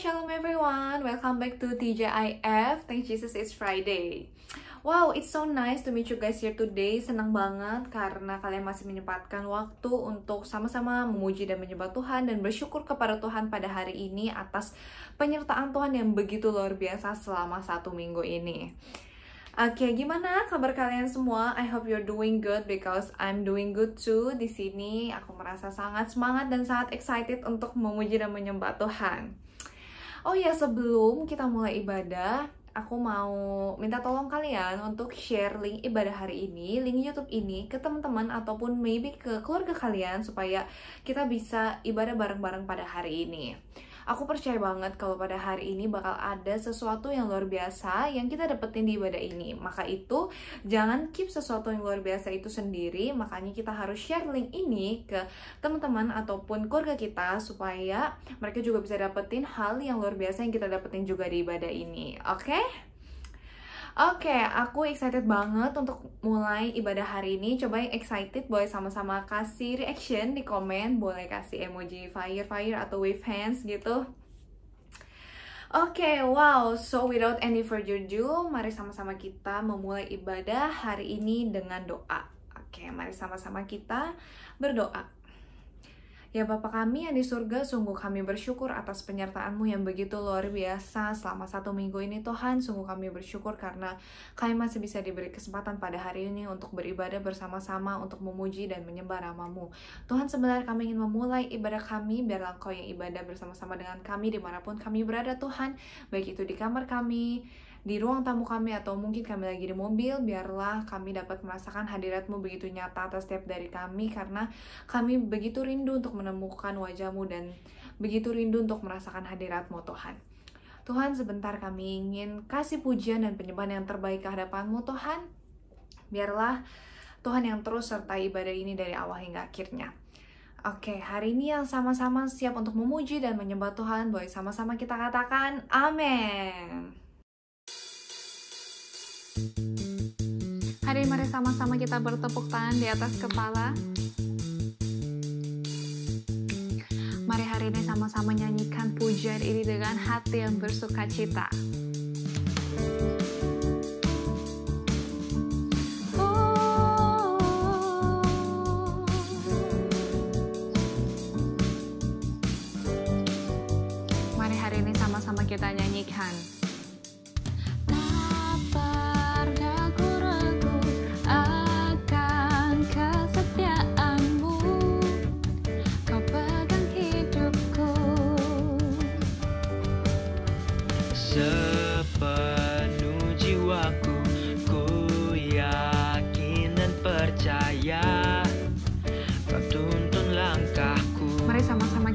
Shalom everyone, welcome back to TJIF. Thank Jesus it's Friday. Wow, it's so nice to meet you guys here today. Senang banget karena kalian masih menyempatkan waktu untuk sama-sama memuji dan menyembah Tuhan dan bersyukur kepada Tuhan pada hari ini atas penyertaan Tuhan yang begitu luar biasa selama 1 minggu ini. Oke, gimana kabar kalian semua? I hope you're doing good because I'm doing good too. Di sini aku merasa sangat semangat dan sangat excited untuk memuji dan menyembah Tuhan. Oh ya, sebelum kita mulai ibadah, aku mau minta tolong kalian untuk share link ibadah hari ini, link YouTube ini ke teman-teman ataupun maybe ke keluarga kalian supaya kita bisa ibadah bareng-bareng pada hari ini. Aku percaya banget kalau pada hari ini bakal ada sesuatu yang luar biasa yang kita dapetin di ibadah ini. Maka itu, jangan keep sesuatu yang luar biasa itu sendiri, makanya kita harus share link ini ke teman-teman ataupun keluarga kita supaya mereka juga bisa dapetin hal yang luar biasa yang kita dapetin juga di ibadah ini. Oke? Oke, aku excited banget untuk mulai ibadah hari ini. Coba yang excited boleh sama-sama kasih reaction di komen, boleh kasih emoji fire atau wave hands gitu. Oke, wow, so without any further ado, mari sama-sama kita memulai ibadah hari ini dengan doa. Oke, mari sama-sama kita berdoa. Ya Bapa kami yang di surga, sungguh kami bersyukur atas penyertaan-Mu yang begitu luar biasa selama 1 minggu ini Tuhan. Sungguh kami bersyukur karena kami masih bisa diberi kesempatan pada hari ini untuk beribadah bersama-sama, untuk memuji dan menyembah nama-Mu. Tuhan, sebenarnya kami ingin memulai ibadah kami, biarlah Engkau yang ibadah bersama-sama dengan kami dimanapun kami berada Tuhan. Baik itu di kamar kami, di ruang tamu kami, atau mungkin kami lagi di mobil, biarlah kami dapat merasakan hadirat-Mu begitu nyata atas setiap dari kami, karena kami begitu rindu untuk menemukan wajah-Mu dan begitu rindu untuk merasakan hadirat-Mu Tuhan. Tuhan, sebentar kami ingin kasih pujian dan penyembahan yang terbaik ke hadapan-Mu Tuhan. Biarlah Tuhan yang terus sertai ibadah ini dari awal hingga akhirnya. Oke, hari ini yang sama-sama siap untuk memuji dan menyembah Tuhan, boleh sama-sama kita katakan amin. Hari ini mari sama-sama kita bertepuk tangan di atas kepala. Mari hari ini sama-sama nyanyikan pujian ini dengan hati yang bersukacita. Mari hari ini sama-sama kita nyanyikan.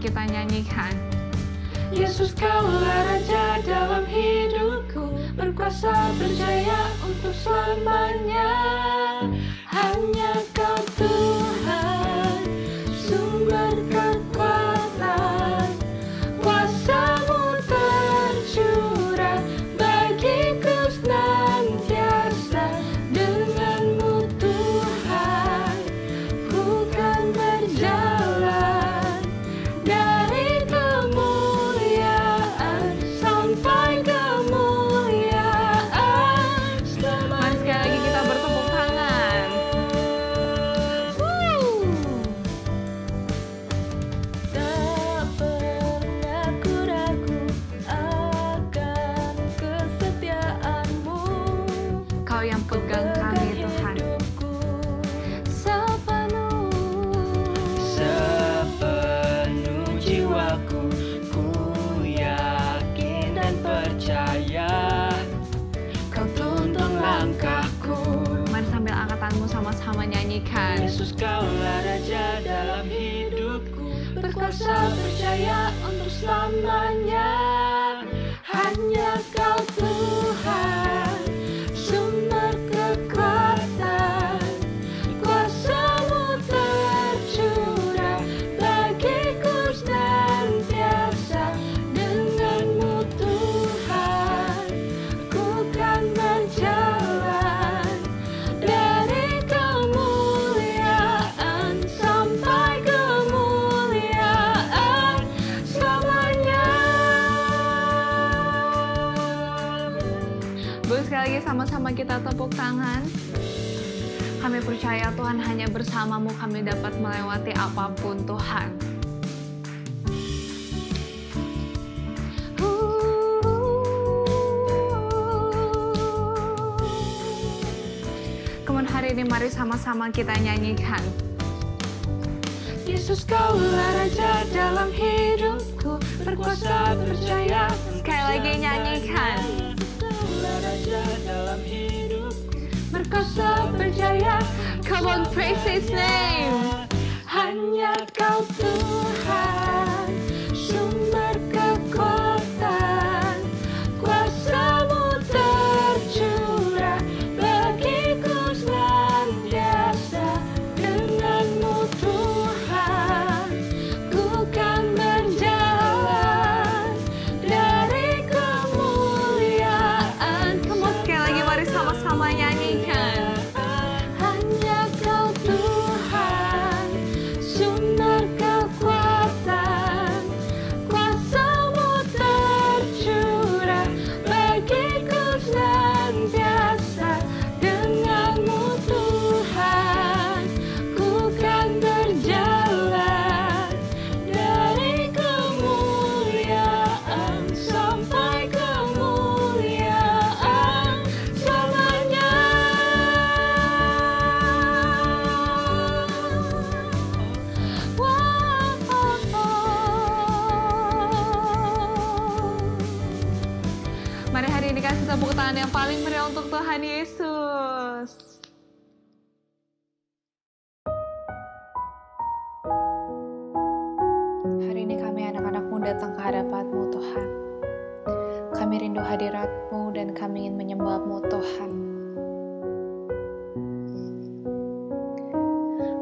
Kita nyanyikan. Yesus, Kaulah Raja dalam hidupku, berkuasa berjaya untuk selamanya. Hanya Kau Tuhan, sumber kekuatan, kuasa-Mu tercurah bagiku senantiasa. Dengan-Mu Tuhan, ku kan berjalan dari kemuliaan sampai kemuliaan. Mari sekali lagi kita bertepuk tangan. Tak pernah ku ragu akan kesetiaan-Mu. Kau yang pegang kami Tuhan. Hidupku Sepenuh jiwaku, ku yakin dan percaya Kau tuntun langkahku. Mari sambil angkat tanganmu sama-sama nyanyikan. Yesus, Kaulah Raja dalam hidupku, berkuasa berjaya untuk selamanya. Hanya Kau Tuhan, sumber kekuatan, kuasa-Mu tercurah bagiku senantiasa. Dengan-Mu Tuhan, ku kan berjalan dari kemuliaan sampai kemuliaan selamanya. sama-sama kita tepuk tangan. Kami percaya Tuhan hanya bersama-Mu kami dapat melewati apapun Tuhan. Kemudian hari ini mari sama-sama kita nyanyikan. Yesus Kaulah Raja dalam hidupku, berkuasa percaya. Sekali lagi nyanyikan. Yesus Kaulah Raja dalam hidupku, Berkuasa percaya. Come on, praise His name. Hanya Kau Tuhan, sumber kekuatan, kuasa-Mu tercurah bagiku senantiasa. Dengan-Mu Tuhan, ku kan berjalan dari kemuliaan. Come on, sekali lagi mari sama-sama nyanyikan. Hanya Kau Tuhan, sumber kekuatan, kuasa-Mu tercurah bagiku senantiasa. Dengan-Mu Tuhan, ku kan berjalan dari kemuliaan sampai kemuliaan selamanya. Mari hari ini kasih tepuk tangan yang paling meriah untuk Tuhan Yesus. Hari ini kami anak-anak-Mu datang ke hadapan-Mu Tuhan. Kami rindu hadirat-Mu dan kami ingin menyembah-Mu Tuhan.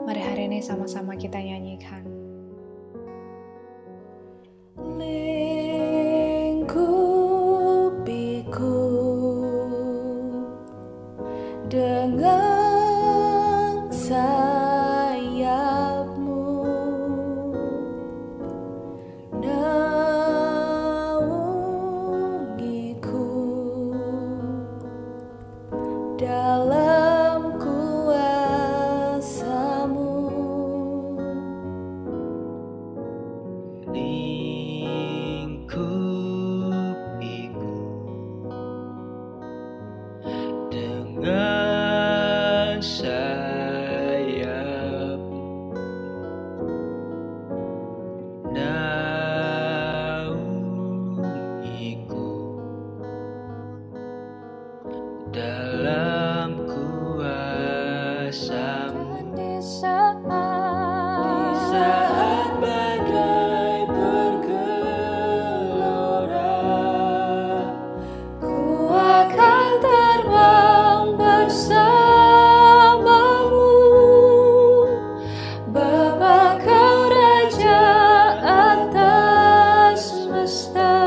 Mari hari ini sama-sama kita nyanyikan. Lingkupiku dengan sayap-Mu, naungiku dalam kuasa-Mu. lingkupiku dengan sayap, naungiku dalam kuasa-Mu. Di saat Badai bergelora, ku akan terbang bersama-Mu, Bapa Kau Raja atas semesta.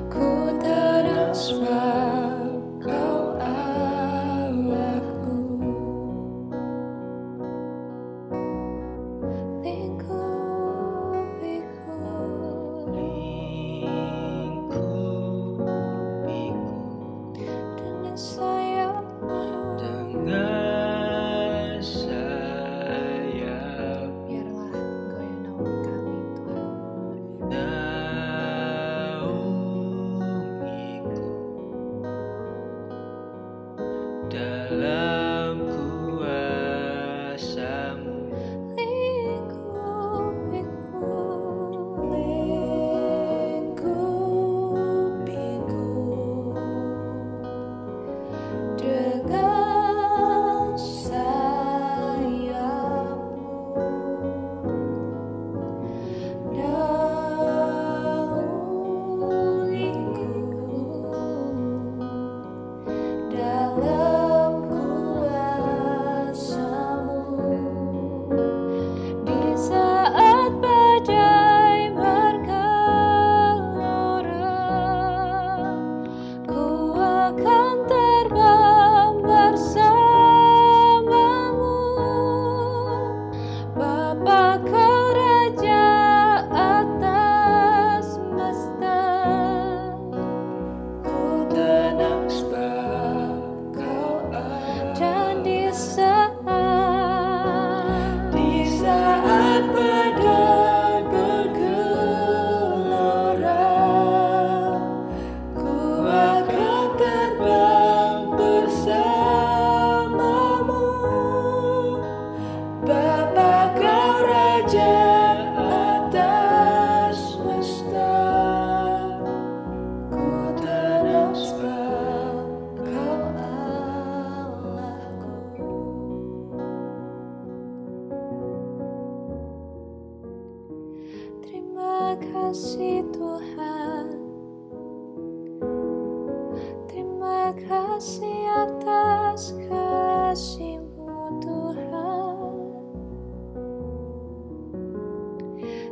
Ku terasfal Kau Allahku. Lingkupiku dengan sayap-Mu, dengan sayap, Biarlah Engkau yang naungi kami Tuhan. naungiku dalam kuasa-Mu. Lingkupiku dengan sayap-Mu, naungiku dalam kuasa-Mu. Terima kasih Tuhan, terima kasih atas kasih-Mu Tuhan.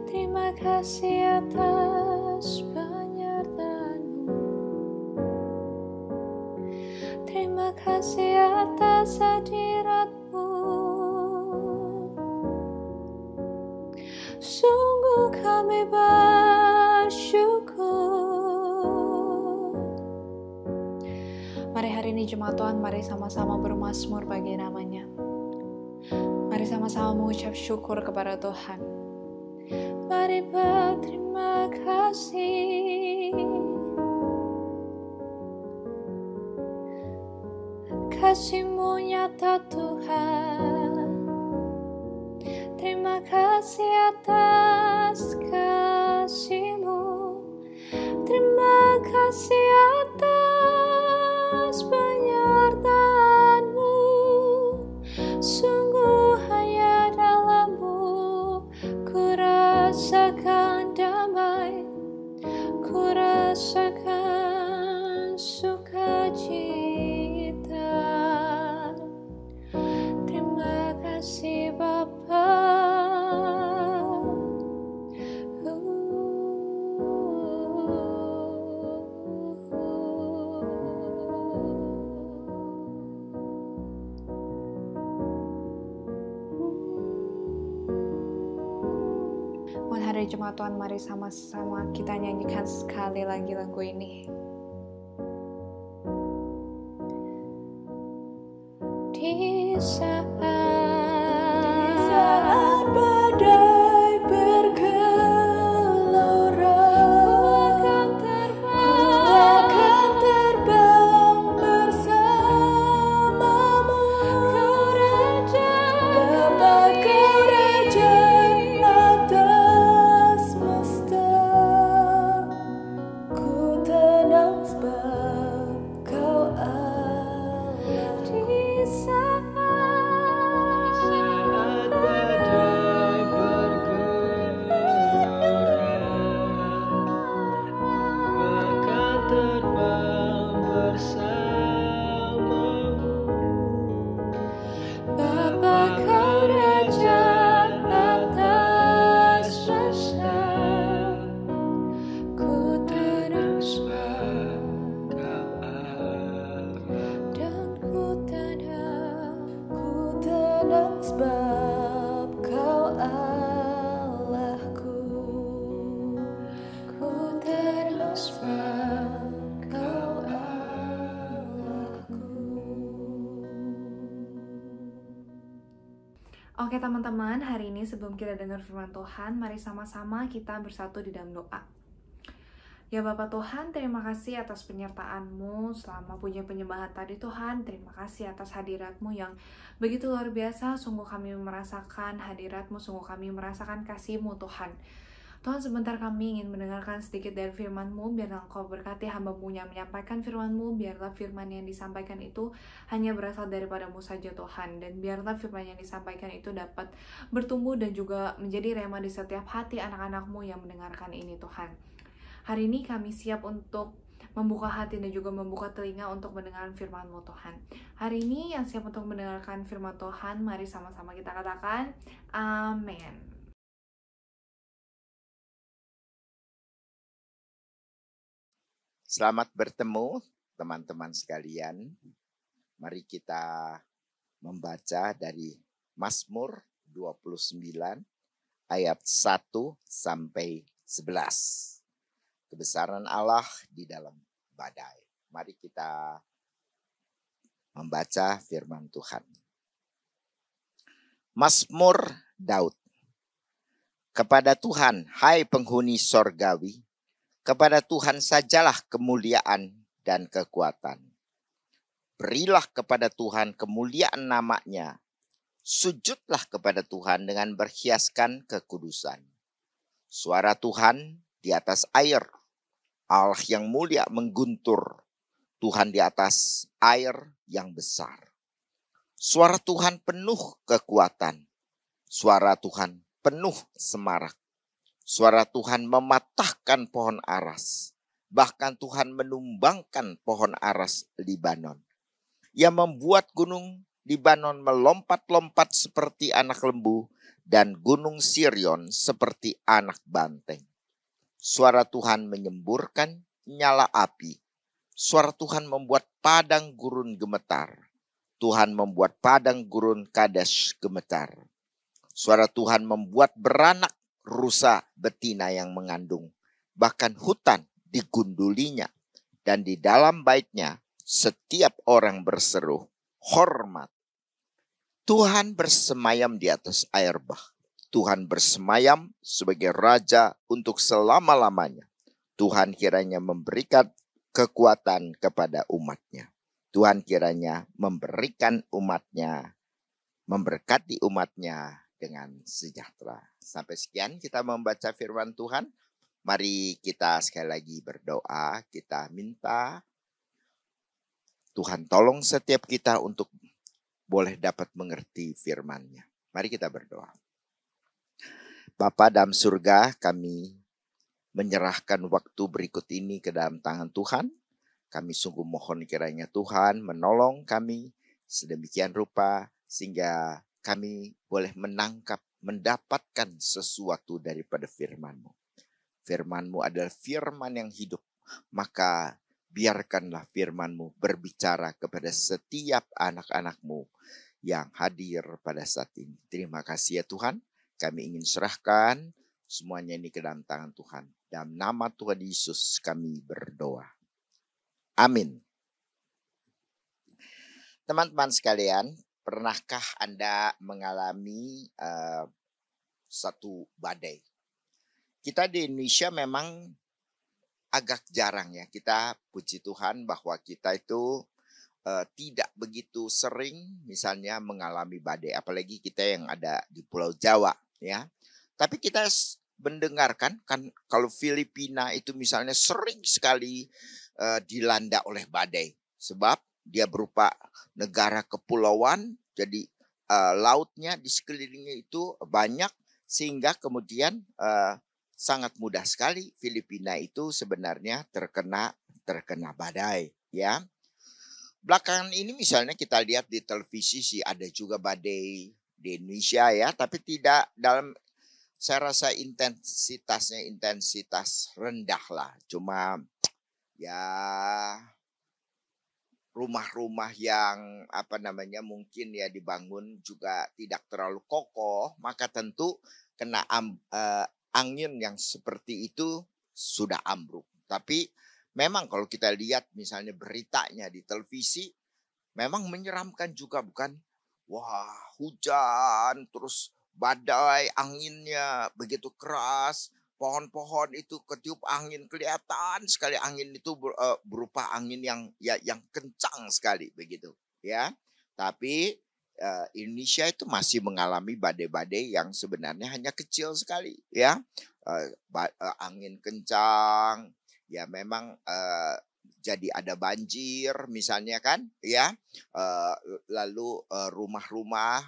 Terima kasih atas penyertaan-Mu. Terima kasih atas hadirat-Mu. Sungguh kami bersyukur. Mari hari ini jemaat Tuhan, mari sama-sama bermazmur bagi namanya. Mari sama-sama mengucap syukur kepada Tuhan. Mari berterima kasih. Kasih-Mu nyata Tuhan. Terima kasih atas kasih-Mu. Terima kasih atas penyertaan-Mu. Sungguh hanya dalam-Mu ku rasakan damai, ku rasakan sukacita. Terima kasih Bapa. Buat hari jemaat Tuhan, mari sama-sama kita nyanyikan sekali lagi lagu ini. Di saat badai bergelora, ku akan terbang bersamamu. Kau Raja, Bapa, Kau Raja atas semesta. Ku tenang sebab Kau Allah. Di saat badai bergelora, akan terbang bersamamu. Bapa, Kau Raja atas semesta. Ku tenang sebab Kau Allah. dan ku tenang sebab Kau Allahku. Ku tenang sebab Kau Allahku. Oke teman-teman, hari ini sebelum kita dengar firman Tuhan, mari sama-sama kita bersatu di dalam doa. Ya Bapak Tuhan, terima kasih atas penyertaan-Mu selama punya penyembahan tadi Tuhan. Terima kasih atas hadirat-Mu yang begitu luar biasa. Sungguh kami merasakan hadirat-Mu, sungguh kami merasakan kasih-Mu Tuhan. Tuhan, sebentar kami ingin mendengarkan sedikit dari firman-Mu. Biarlah Engkau berkati hamba-Mu yang menyampaikan firman-Mu. Biarlah firman yang disampaikan itu hanya berasal daripada-Mu saja Tuhan. Dan biarlah firman yang disampaikan itu dapat bertumbuh dan juga menjadi rema di setiap hati anak-anak-Mu yang mendengarkan ini Tuhan. Hari ini kami siap untuk membuka hati dan juga membuka telinga untuk mendengarkan firman-Mu Tuhan. Hari ini yang siap untuk mendengarkan firman Tuhan, mari sama-sama kita katakan amin. Selamat bertemu teman-teman sekalian. Mari kita membaca dari Mazmur 29 ayat 1 sampai 11. Kebesaran Allah di dalam badai. Mari kita membaca firman Tuhan. Mazmur Daud. Kepada Tuhan, hai penghuni sorgawi, kepada Tuhan sajalah kemuliaan dan kekuatan. Berilah kepada Tuhan kemuliaan nama-Nya. Sujudlah kepada Tuhan dengan berhiaskan kekudusan. Suara Tuhan di atas air. Allah yang mulia mengguntur. Tuhan di atas air yang besar. Suara Tuhan penuh kekuatan. Suara Tuhan penuh semarak. Suara Tuhan mematahkan pohon aras. Bahkan Tuhan menumbangkan pohon aras Libanon. Ia membuat gunung Libanon melompat-lompat seperti anak lembu dan gunung Sirion seperti anak banteng. Suara Tuhan menyemburkan nyala api. Suara Tuhan membuat padang gurun gemetar. Tuhan membuat padang gurun Kadesh gemetar. Suara Tuhan membuat beranak rusa betina yang mengandung. Bahkan hutan digundulinya. Dan di dalam baitnya setiap orang berseru, hormat. Tuhan bersemayam di atas air bah. Tuhan bersemayam sebagai raja untuk selama-lamanya. Tuhan kiranya memberikan kekuatan kepada umatnya. Tuhan kiranya memberikan umatnya, memberkati umatnya dengan sejahtera. Sampai sekian kita membaca firman Tuhan. Mari kita sekali lagi berdoa. Kita minta Tuhan tolong setiap kita untuk boleh dapat mengerti firman-Nya. Mari kita berdoa. Bapa dalam surga, kami menyerahkan waktu berikut ini ke dalam tangan Tuhan. Kami sungguh mohon kiranya Tuhan menolong kami sedemikian rupa sehingga kami boleh menangkap, mendapatkan sesuatu daripada firman-Mu. Firman-Mu adalah firman yang hidup. Maka biarkanlah firman-Mu berbicara kepada setiap anak-anak-Mu yang hadir pada saat ini. Terima kasih ya Tuhan. Kami ingin serahkan semuanya ini ke dalam tangan Tuhan. Dalam nama Tuhan Yesus kami berdoa. Amin. Teman-teman sekalian, pernahkah Anda mengalami satu badai? Kita di Indonesia memang agak jarang ya. Kita puji Tuhan bahwa kita itu tidak begitu sering misalnya mengalami badai. Apalagi kita yang ada di Pulau Jawa ya. Tapi kita mendengarkan kan kalau Filipina itu misalnya sering sekali dilanda oleh badai. Sebab dia berupa negara kepulauan. Jadi lautnya di sekelilingnya itu banyak. Sehingga kemudian sangat mudah sekali Filipina itu sebenarnya terkena badai ya. Belakangan ini misalnya kita lihat di televisi sih ada juga badai di Indonesia ya, tapi tidak dalam, saya rasa intensitas rendah lah. Cuma ya rumah-rumah yang mungkin ya dibangun juga tidak terlalu kokoh, maka tentu kena angin yang seperti itu sudah ambruk. Tapi memang kalau kita lihat misalnya beritanya di televisi, memang menyeramkan juga bukan? Wah, hujan, terus badai, anginnya begitu keras, pohon-pohon itu ketiup angin, kelihatan sekali angin itu berupa angin yang kencang sekali begitu, ya. Tapi Indonesia itu masih mengalami badai-badai yang sebenarnya hanya kecil sekali ya. Angin kencang ya, memang jadi ada banjir misalnya kan ya. Lalu rumah-rumah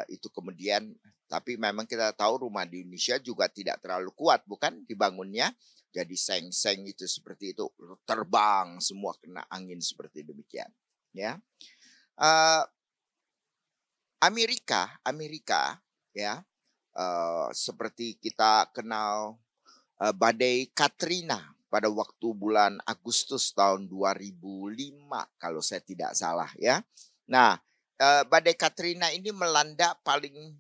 itu kemudian, tapi memang kita tahu rumah di Indonesia juga tidak terlalu kuat bukan dibangunnya. Jadi seng-seng itu seperti itu terbang semua kena angin seperti demikian ya. Amerika ya, seperti kita kenal badai Katrina pada waktu bulan Agustus tahun 2005 kalau saya tidak salah ya. Nah, badai Katrina ini melanda paling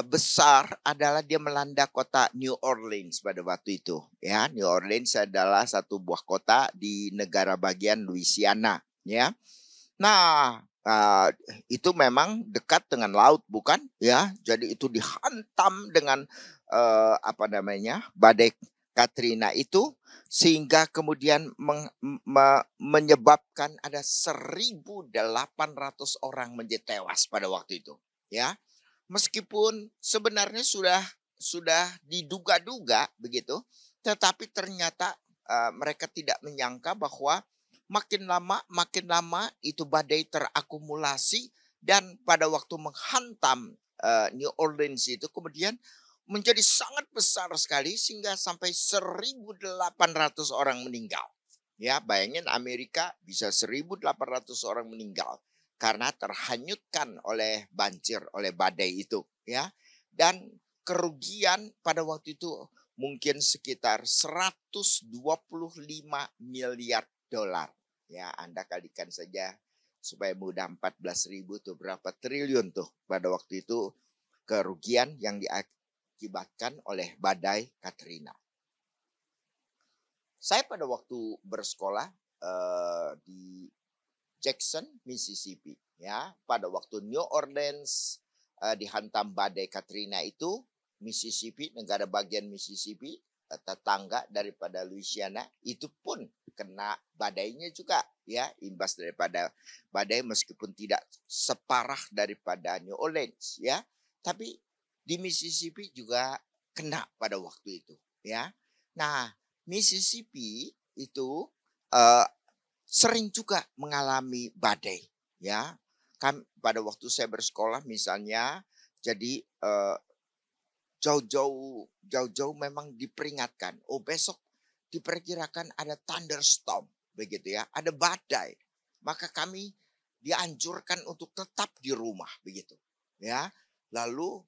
besar adalah dia melanda kota New Orleans pada waktu itu ya. New Orleans adalah satu buah kota di negara bagian Louisiana ya. Nah, itu memang dekat dengan laut bukan ya, jadi itu dihantam dengan badai Katrina itu sehingga kemudian menyebabkan ada 1.800 orang menjadi tewas pada waktu itu ya. Meskipun sebenarnya sudah diduga-duga begitu, tetapi ternyata mereka tidak menyangka bahwa makin lama itu badai terakumulasi dan pada waktu menghantam New Orleans itu kemudian menjadi sangat besar sekali sehingga sampai 1.800 orang meninggal. Ya, bayangin Amerika bisa 1.800 orang meninggal karena terhanyutkan oleh banjir, oleh badai itu, ya. Dan kerugian pada waktu itu mungkin sekitar 125 miliar dolar. Ya, Anda kalikan saja supaya mudah 14.000 tuh berapa triliun tuh pada waktu itu kerugian yang diakibatkan oleh badai Katrina. Saya pada waktu bersekolah di Jackson, Mississippi, ya, pada waktu New Orleans dihantam badai Katrina itu, Mississippi, negara bagian Mississippi, tetangga daripada Louisiana, itu pun kena badainya juga, ya, imbas daripada badai meskipun tidak separah daripada New Orleans, ya, tapi di Mississippi juga kena pada waktu itu, ya. Nah, Mississippi itu sering juga mengalami badai, ya. Kan pada waktu saya bersekolah misalnya, jadi jauh-jauh memang diperingatkan. Oh, besok diperkirakan ada thunderstorm, begitu ya, ada badai. Maka kami dianjurkan untuk tetap di rumah, begitu, ya. Lalu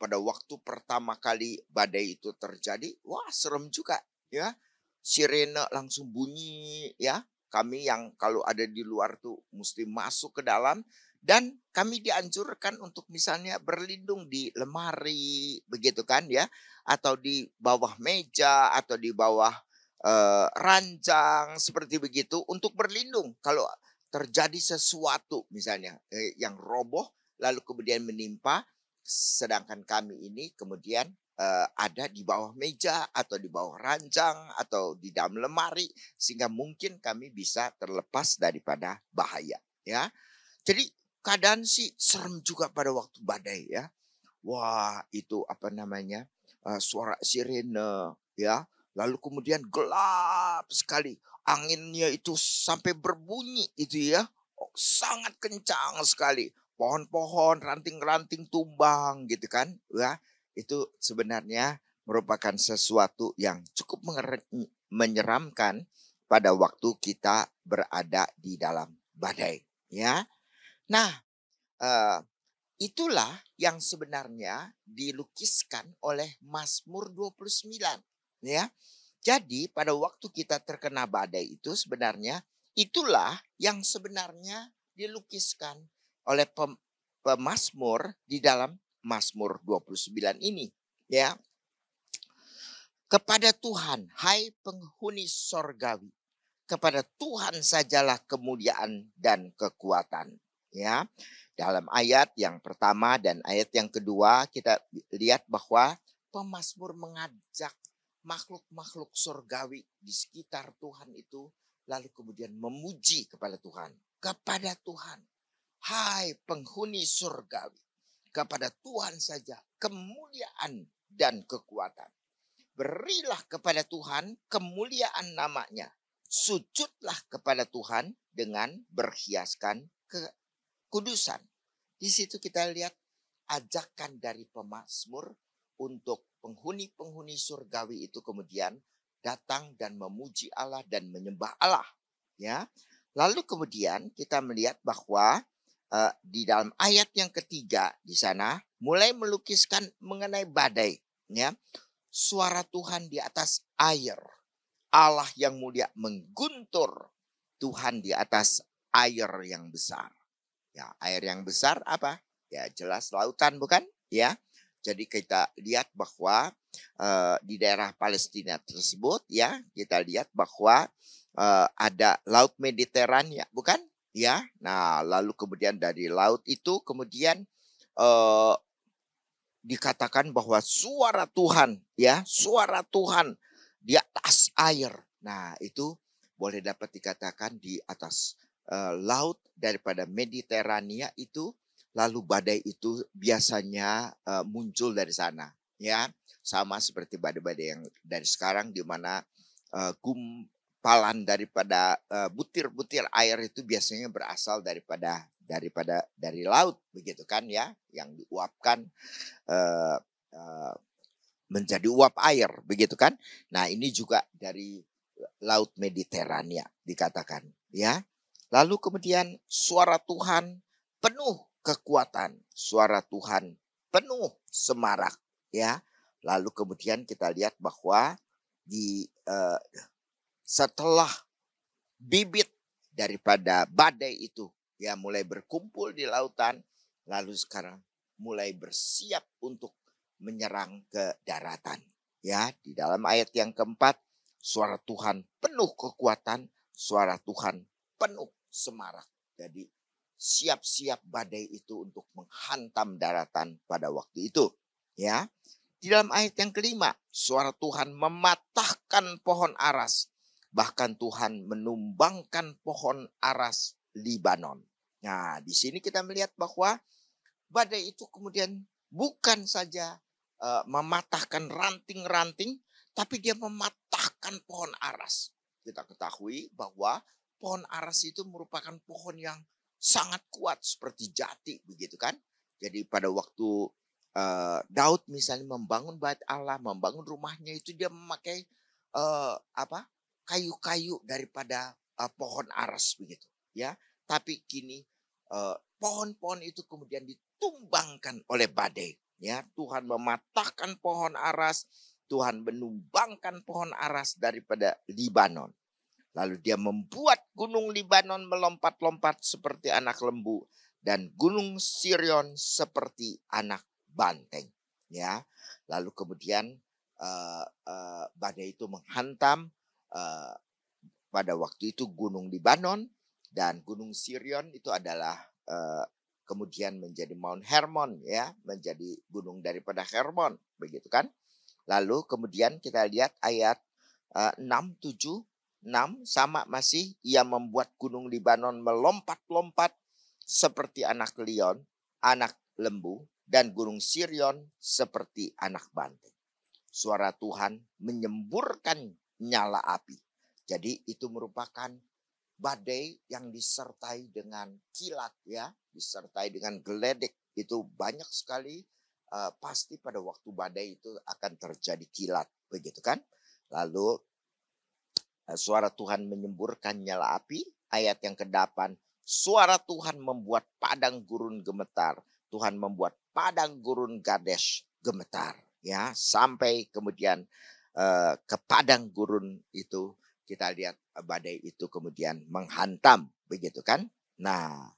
pada waktu pertama kali badai itu terjadi, wah serem juga, ya. Sirene langsung bunyi, ya. Kami yang kalau ada di luar tuh mesti masuk ke dalam. Dan kami dianjurkan untuk misalnya berlindung di lemari, begitu kan ya. Atau di bawah meja, atau di bawah ranjang, seperti begitu. Untuk berlindung kalau terjadi sesuatu misalnya yang roboh, lalu kemudian menimpa. Sedangkan kami ini kemudian ada di bawah meja, atau di bawah ranjang, atau di dalam lemari. Sehingga mungkin kami bisa terlepas daripada bahaya, ya. Jadi keadaan sih serem juga pada waktu badai, ya. Wah, itu apa namanya, suara sirene, ya. Lalu kemudian gelap sekali, anginnya itu sampai berbunyi itu, ya. Sangat kencang sekali, pohon-pohon, ranting-ranting tumbang gitu kan, ya. Itu sebenarnya merupakan sesuatu yang cukup menyeramkan pada waktu kita berada di dalam badai, ya. Nah, itulah yang sebenarnya dilukiskan oleh Mazmur 29, ya. Jadi pada waktu kita terkena badai itu sebenarnya itulah yang sebenarnya dilukiskan oleh pemazmur di dalam Mazmur 29 ini, ya. Kepada Tuhan, hai penghuni sorgawi, kepada Tuhan sajalah kemuliaan dan kekuatan, ya. Dalam ayat yang pertama dan ayat yang kedua kita lihat bahwa pemazmur mengajak makhluk-makhluk sorgawi di sekitar Tuhan itu lalu kemudian memuji kepada Tuhan. Kepada Tuhan, hai penghuni sorgawi, kepada Tuhan saja kemuliaan dan kekuatan. Berilah kepada Tuhan kemuliaan namanya. Sujudlah kepada Tuhan dengan berhiaskan kekudusan. Di situ kita lihat ajakan dari pemazmur untuk penghuni-penghuni surgawi itu kemudian datang dan memuji Allah dan menyembah Allah, ya. Lalu kemudian kita melihat bahwa di dalam ayat yang ketiga di sana mulai melukiskan mengenai badai, ya. Suara Tuhan di atas air, Allah yang mulia mengguntur, Tuhan di atas air yang besar. Ya, air yang besar apa? Ya, jelas lautan, bukan? Ya. Jadi kita lihat bahwa di daerah Palestina tersebut, ya, kita lihat bahwa ada laut Mediterania, bukan? Ya. Nah, lalu kemudian dari laut itu kemudian dikatakan bahwa suara Tuhan, ya, suara Tuhan di atas air. Nah, itu boleh dapat dikatakan di atas laut daripada Mediterania itu, lalu badai itu biasanya muncul dari sana, ya. Sama seperti badai-badai yang dari sekarang di mana gumpalan daripada butir-butir air itu biasanya berasal dari laut, begitu kan ya, yang diuapkan menjadi uap air, begitu kan? Nah, ini juga dari Laut Mediterania dikatakan, ya. Lalu kemudian suara Tuhan penuh kekuatan, suara Tuhan penuh semarak, ya. Lalu kemudian kita lihat bahwa setelah bibit daripada badai itu ya mulai berkumpul di lautan, lalu sekarang mulai bersiap untuk menyerang ke daratan. Ya, di dalam ayat yang keempat, suara Tuhan penuh kekuatan, suara Tuhan penuh semarak. Jadi siap-siap badai itu untuk menghantam daratan pada waktu itu. Ya, di dalam ayat yang kelima, suara Tuhan mematahkan pohon aras. Bahkan Tuhan menumbangkan pohon aras Libanon. Nah, di sini kita melihat bahwa badai itu kemudian bukan saja mematahkan ranting-ranting, tapi dia mematahkan pohon aras. Kita ketahui bahwa pohon aras itu merupakan pohon yang sangat kuat seperti jati, begitu kan? Jadi pada waktu Daud misalnya membangun bait Allah, membangun rumahnya itu dia memakai kayu-kayu daripada pohon aras, begitu ya. Tapi kini pohon-pohon itu kemudian ditumbangkan oleh badai. Ya, Tuhan mematahkan pohon aras, Tuhan menumbangkan pohon aras daripada Libanon. Lalu dia membuat gunung Libanon melompat-lompat seperti anak lembu dan gunung Sirion seperti anak banteng. Ya, lalu kemudian badai itu menghantam pada waktu itu gunung Libanon, dan gunung Sirion itu adalah kemudian menjadi Mount Hermon, ya, menjadi gunung daripada Hermon, begitu kan? Lalu kemudian kita lihat ayat 6, 7, 6 sama masih, ia membuat gunung Libanon melompat-lompat seperti anak lion, anak lembu, dan gunung Sirion seperti anak banteng. Suara Tuhan menyemburkan nyala api. Jadi itu merupakan badai yang disertai dengan kilat, ya, disertai dengan geledek. Itu banyak sekali, pasti pada waktu badai itu akan terjadi kilat, begitu kan? Lalu suara Tuhan menyemburkan nyala api. Ayat yang ke-8, suara Tuhan membuat padang gurun gemetar. Tuhan membuat padang gurun Kadesh gemetar, ya, sampai kemudian ke padang gurun itu kita lihat badai itu kemudian menghantam, begitu kan? Nah,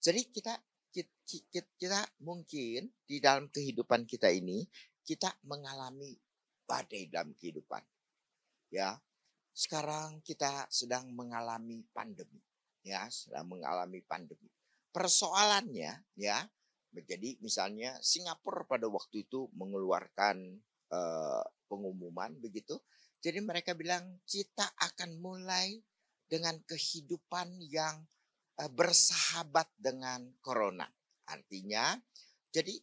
jadi kita mungkin di dalam kehidupan kita ini kita mengalami badai dalam kehidupan. Ya, sekarang kita sedang mengalami pandemi, ya, sedang mengalami pandemi. Persoalannya, ya, menjadi misalnya Singapura pada waktu itu mengeluarkan pengumuman, begitu. Jadi mereka bilang kita akan mulai dengan kehidupan yang bersahabat dengan corona. Artinya, jadi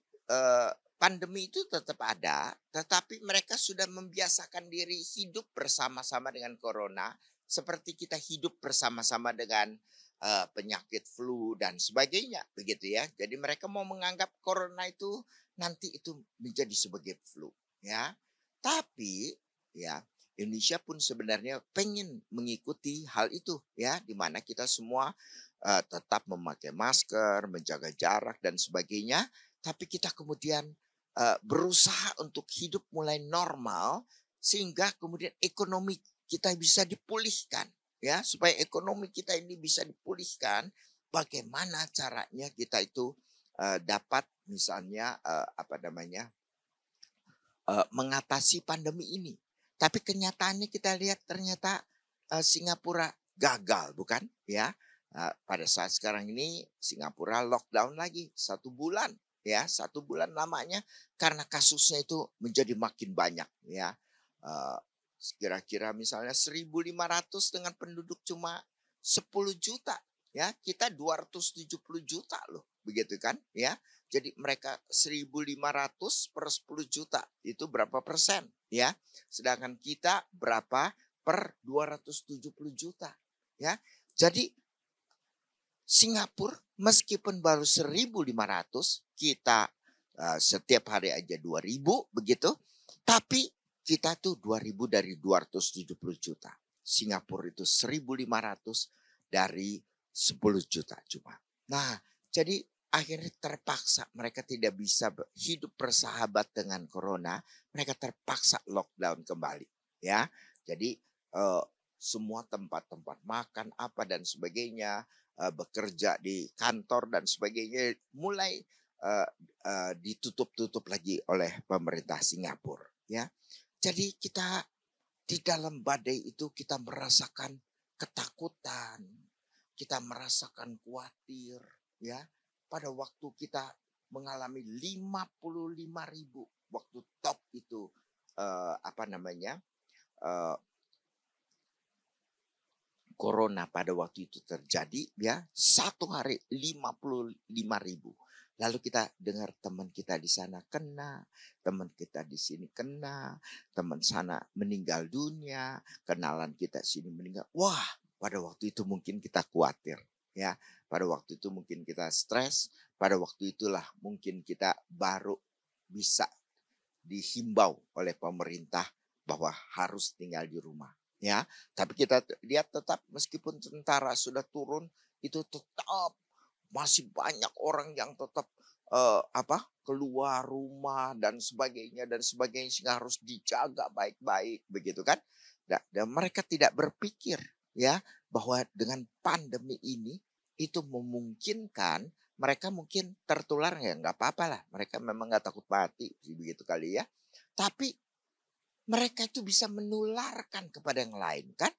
pandemi itu tetap ada, tetapi mereka sudah membiasakan diri hidup bersama-sama dengan corona, seperti kita hidup bersama-sama dengan penyakit flu dan sebagainya, begitu ya. Jadi mereka mau menganggap corona itu nanti itu menjadi sebagai flu, ya. Tapi, ya, Indonesia pun sebenarnya pengen mengikuti hal itu, ya, di mana kita semua tetap memakai masker, menjaga jarak dan sebagainya, tapi kita kemudian berusaha untuk hidup mulai normal sehingga kemudian ekonomi kita bisa dipulihkan, ya, supaya ekonomi kita ini bisa dipulihkan. Bagaimana caranya kita itu dapat misalnya mengatasi pandemi ini. Tapi kenyataannya kita lihat ternyata Singapura gagal, bukan? Ya, pada saat sekarang ini Singapura lockdown lagi 1 bulan, ya, 1 bulan lamanya karena kasusnya itu menjadi makin banyak, ya. Kira-kira misalnya 1.500 dengan penduduk cuma 10 juta, ya, kita 270 juta loh, begitu kan? Ya, jadi mereka 1.500 per 10 juta itu berapa persen? Ya, sedangkan kita berapa per 270 juta, ya. Jadi Singapura meskipun baru 1.500, kita setiap hari aja 2.000, begitu. Tapi kita tuh 2.000 dari 270 juta. Singapura itu 1.500 dari 10 juta cuma. Nah, jadi akhirnya terpaksa mereka tidak bisa hidup bersahabat dengan corona. Mereka terpaksa lockdown kembali. Ya, jadi semua tempat-tempat makan apa dan sebagainya, bekerja di kantor dan sebagainya mulai ditutup-tutup lagi oleh pemerintah Singapura. Ya, jadi kita di dalam badai itu kita merasakan ketakutan, kita merasakan khawatir. Ya, pada waktu kita mengalami 55.000 waktu top itu corona pada waktu itu terjadi, ya, satu hari 55.000. Lalu kita dengar teman kita di sana kena, teman kita di sini kena, teman sana meninggal dunia, kenalan kita sini meninggal. Wah, pada waktu itu mungkin kita khawatir, ya. Pada waktu itu mungkin kita stres, pada waktu itulah mungkin kita baru bisa dihimbau oleh pemerintah bahwa harus tinggal di rumah. Ya, tapi kita lihat tetap meskipun tentara sudah turun, itu tetap masih banyak orang yang tetap keluar rumah dan sebagainya sehingga harus dijaga baik-baik begitu kan. Dan mereka tidak berpikir ya bahwa dengan pandemi ini itu memungkinkan mereka mungkin tertular, ya nggak apa-apa lah, mereka memang nggak takut mati begitu kali ya. Tapi mereka itu bisa menularkan kepada yang lain kan,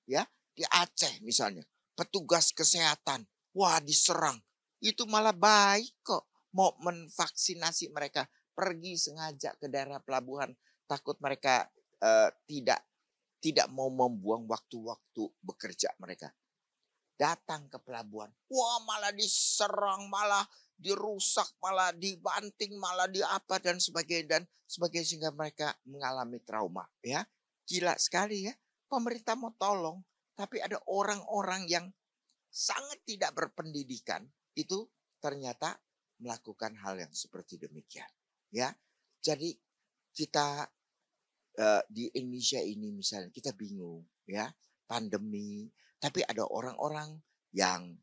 ya. Di Aceh misalnya, petugas kesehatan, wah diserang, itu malah baik kok, mau menvaksinasi mereka, pergi sengaja ke daerah pelabuhan, takut mereka tidak mau membuang waktu-waktu bekerja mereka. Datang ke pelabuhan, wah malah diserang, malah dirusak, malah dibanting, malah diapa dan sebagainya sehingga mereka mengalami trauma, ya. Gila sekali ya. Pemerintah mau tolong, tapi ada orang-orang yang sangat tidak berpendidikan itu ternyata melakukan hal yang seperti demikian, ya. Jadi kita di Indonesia ini misalnya kita bingung, ya, pandemi, tapi ada orang-orang yang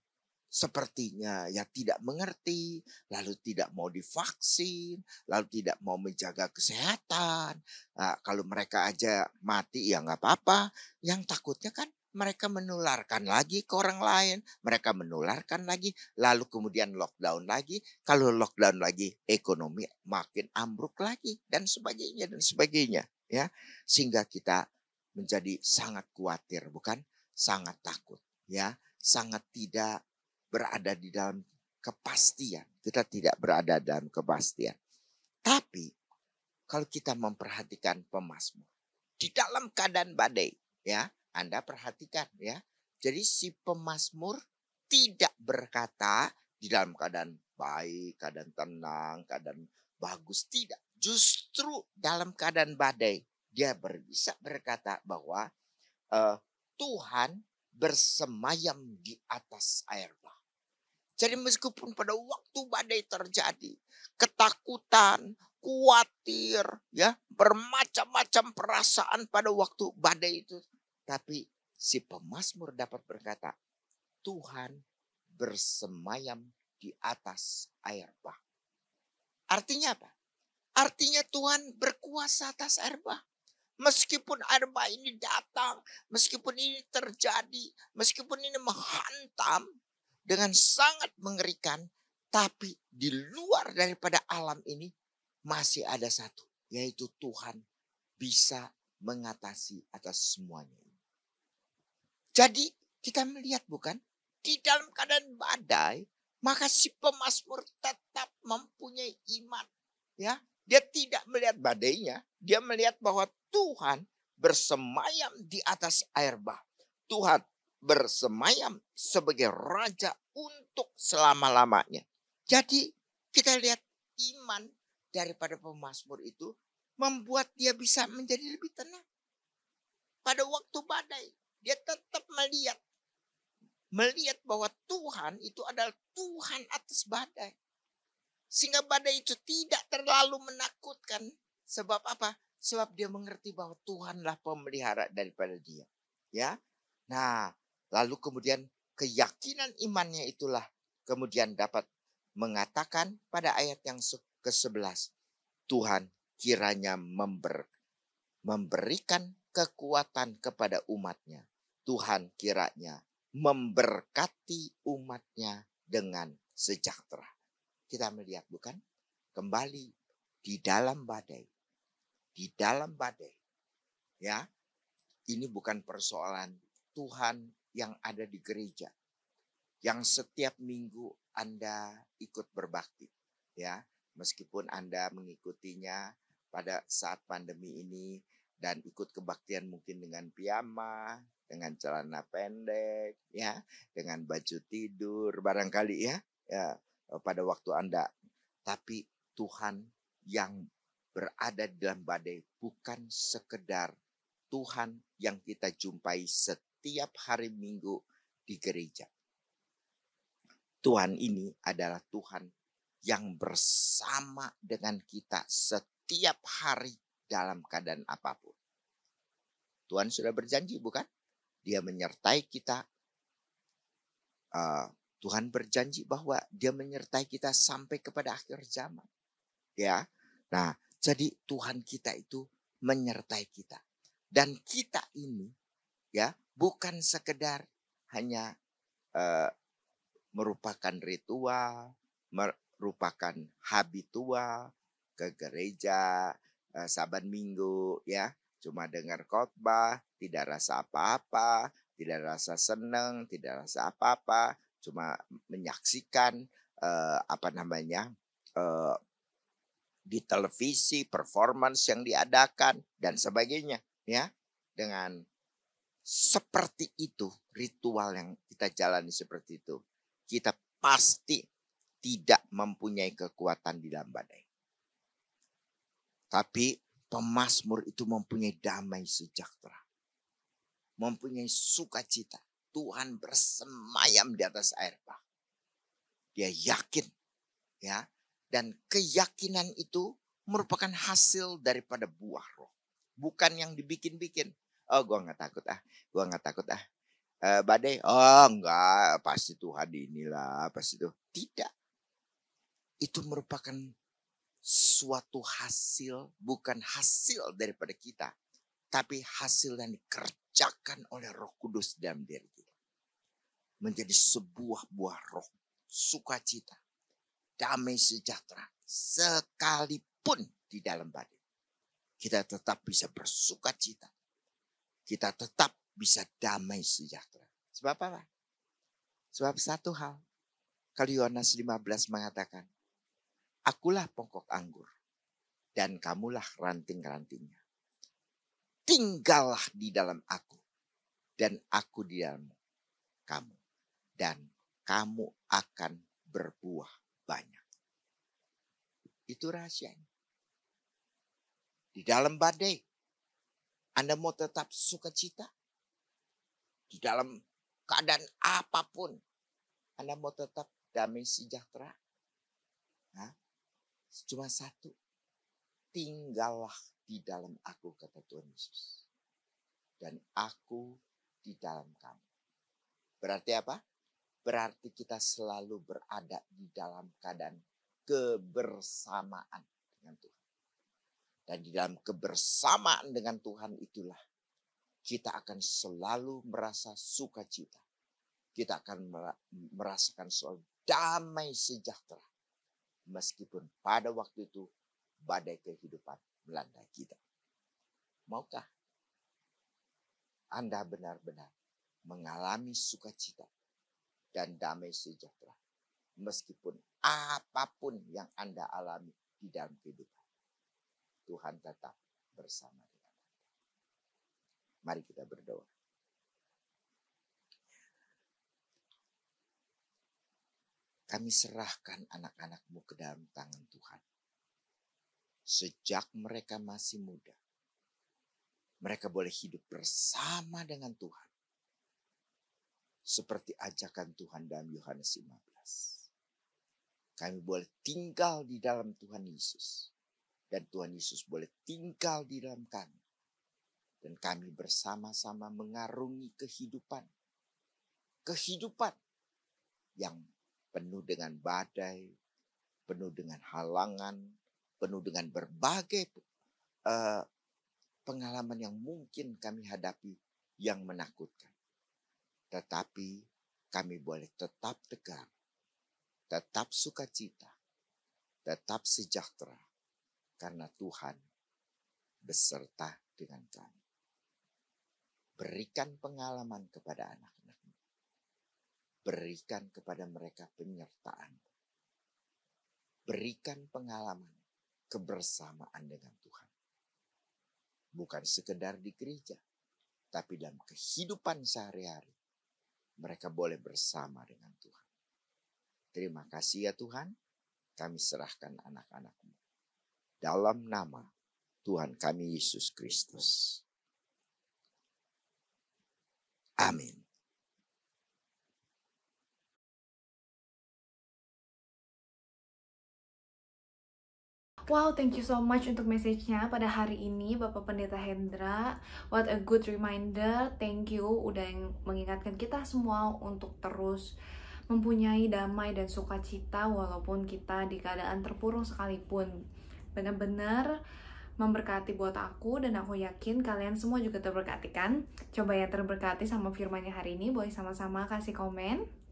sepertinya ya tidak mengerti, lalu tidak mau divaksin, lalu tidak mau menjaga kesehatan. Nah, kalau mereka aja mati ya nggak apa-apa. Yang takutnya kan mereka menularkan lagi ke orang lain, mereka menularkan lagi, lalu kemudian lockdown lagi. Kalau lockdown lagi, ekonomi makin ambruk lagi dan sebagainya, ya. Sehingga kita menjadi sangat khawatir, bukan? Sangat takut, ya, sangat tidak berada di dalam kepastian. Kita tidak berada dalam kepastian. Tapi kalau kita memperhatikan pemazmur di dalam keadaan badai, ya, Anda perhatikan, ya. Jadi si pemazmur tidak berkata di dalam keadaan baik, keadaan tenang, keadaan bagus, tidak. Justru dalam keadaan badai dia bisa berkata bahwa Tuhan bersemayam di atas air bah. Jadi meskipun pada waktu badai terjadi, ketakutan, khawatir, ya, bermacam-macam perasaan pada waktu badai itu, tapi si pemazmur dapat berkata, Tuhan bersemayam di atas air bah. Artinya apa? Artinya Tuhan berkuasa atas air bah. Meskipun air bah ini datang, meskipun ini terjadi, meskipun ini menghantam dengan sangat mengerikan, tapi di luar daripada alam ini masih ada satu, yaitu Tuhan bisa mengatasi atas semuanya. Jadi kita melihat bukan, di dalam keadaan badai, maka si pemazmur tetap mempunyai iman, ya. Dia tidak melihat badainya, dia melihat bahwa Tuhan bersemayam di atas air bah. Tuhan bersemayam sebagai raja untuk selama-lamanya. Jadi kita lihat iman daripada pemazmur itu membuat dia bisa menjadi lebih tenang. Pada waktu badai, dia tetap melihat bahwa Tuhan itu adalah Tuhan atas badai. Sehingga badai itu tidak terlalu menakutkan. Sebab apa? Sebab dia mengerti bahwa Tuhanlah pemelihara daripada dia. Ya. Nah, lalu kemudian keyakinan imannya itulah kemudian dapat mengatakan pada ayat yang ke-11. Tuhan kiranya memberikan kekuatan kepada umatnya. Tuhan kiranya memberkati umatnya dengan sejahtera. Kita melihat bukan? Kembali di dalam badai. Di dalam badai. Ya. Ini bukan persoalan Tuhan yang ada di gereja. Yang setiap minggu Anda ikut berbakti. Ya. Meskipun Anda mengikutinya pada saat pandemi ini dan ikut kebaktian mungkin dengan piyama, dengan celana pendek, ya, dengan baju tidur barangkali ya pada waktu Anda. Tapi Tuhan yang berada di dalam badai bukan sekedar Tuhan yang kita jumpai setiap hari Minggu di gereja. Tuhan ini adalah Tuhan yang bersama dengan kita setiap hari dalam keadaan apapun. Tuhan sudah berjanji bukan? Dia menyertai kita. Tuhan berjanji bahwa dia menyertai kita sampai kepada akhir zaman. Ya. Nah, jadi Tuhan kita itu menyertai kita. Dan kita ini ya bukan sekedar hanya merupakan ritual, merupakan habitual ke gereja saban minggu ya. Cuma dengar khotbah, tidak rasa apa-apa, tidak rasa senang, tidak rasa apa-apa, cuma menyaksikan di televisi performance yang diadakan dan sebagainya ya. Dengan seperti itu, ritual yang kita jalani seperti itu, kita pasti tidak mempunyai kekuatan di dalam badai. Tapi pemazmur itu mempunyai damai sejahtera. Mempunyai sukacita. Tuhan bersemayam di atas air bah. Dia yakin. Ya. Dan keyakinan itu merupakan hasil daripada buah roh. Bukan yang dibikin-bikin. Oh gue gak takut Gue gak takut badai. Oh enggak. Pasti Tuhan inilah. Pasti itu. Tidak. Itu merupakan suatu hasil, bukan hasil daripada kita, tapi hasil yang dikerjakan oleh Roh Kudus dalam diri kita. Menjadi sebuah buah roh, sukacita, damai sejahtera, sekalipun di dalam badai. Kita tetap bisa bersukacita. Kita tetap bisa damai sejahtera. Sebab apa? Sebab satu hal, kalau Yohanes 15 mengatakan, Akulah pokok anggur dan kamulah ranting-rantingnya. Tinggallah di dalam aku dan aku di dalam kamu. Dan kamu akan berbuah banyak. Itu rahasianya. Di dalam badai, Anda mau tetap sukacita. Di dalam keadaan apapun, Anda mau tetap damai sejahtera. Cuma satu, tinggallah di dalam aku, kata Tuhan Yesus. Dan aku di dalam kamu. Berarti apa? Berarti kita selalu berada di dalam keadaan kebersamaan dengan Tuhan. Dan di dalam kebersamaan dengan Tuhan itulah kita akan selalu merasa sukacita. Kita akan merasakan selalu damai sejahtera. Meskipun pada waktu itu badai kehidupan melanda kita. Maukah Anda benar-benar mengalami sukacita dan damai sejahtera? Meskipun apapun yang Anda alami di dalam kehidupan. Tuhan tetap bersama dengan Anda. Mari kita berdoa. Kami serahkan anak-anak-Mu ke dalam tangan Tuhan. Sejak mereka masih muda, mereka boleh hidup bersama dengan Tuhan. Seperti ajakan Tuhan dalam Yohanes 15. Kami boleh tinggal di dalam Tuhan Yesus. Dan Tuhan Yesus boleh tinggal di dalam kami. Dan kami bersama-sama mengarungi kehidupan. Kehidupan yang penuh dengan badai, penuh dengan halangan, penuh dengan berbagai pengalaman yang mungkin kami hadapi yang menakutkan. Tetapi kami boleh tetap tegar, tetap sukacita, tetap sejahtera. Karena Tuhan beserta dengan kami. Berikan pengalaman kepada anak-anak-Mu. Berikan kepada mereka penyertaan. Berikan pengalaman kebersamaan dengan Tuhan. Bukan sekedar di gereja, tapi dalam kehidupan sehari-hari. Mereka boleh bersama dengan Tuhan. Terima kasih ya Tuhan, kami serahkan anak-anak-Mu. Dalam nama Tuhan kami Yesus Kristus. Amin. Wow, thank you so much untuk message-nya pada hari ini Bapak Pendeta Hendra. What a good reminder. Thank you udah mengingatkan kita semua untuk terus mempunyai damai dan sukacita walaupun kita di keadaan terpuruk sekalipun. Benar-benar memberkati buat aku dan aku yakin kalian semua juga terberkati kan? Coba yang terberkati sama firman-Nya hari ini boleh sama-sama kasih komen.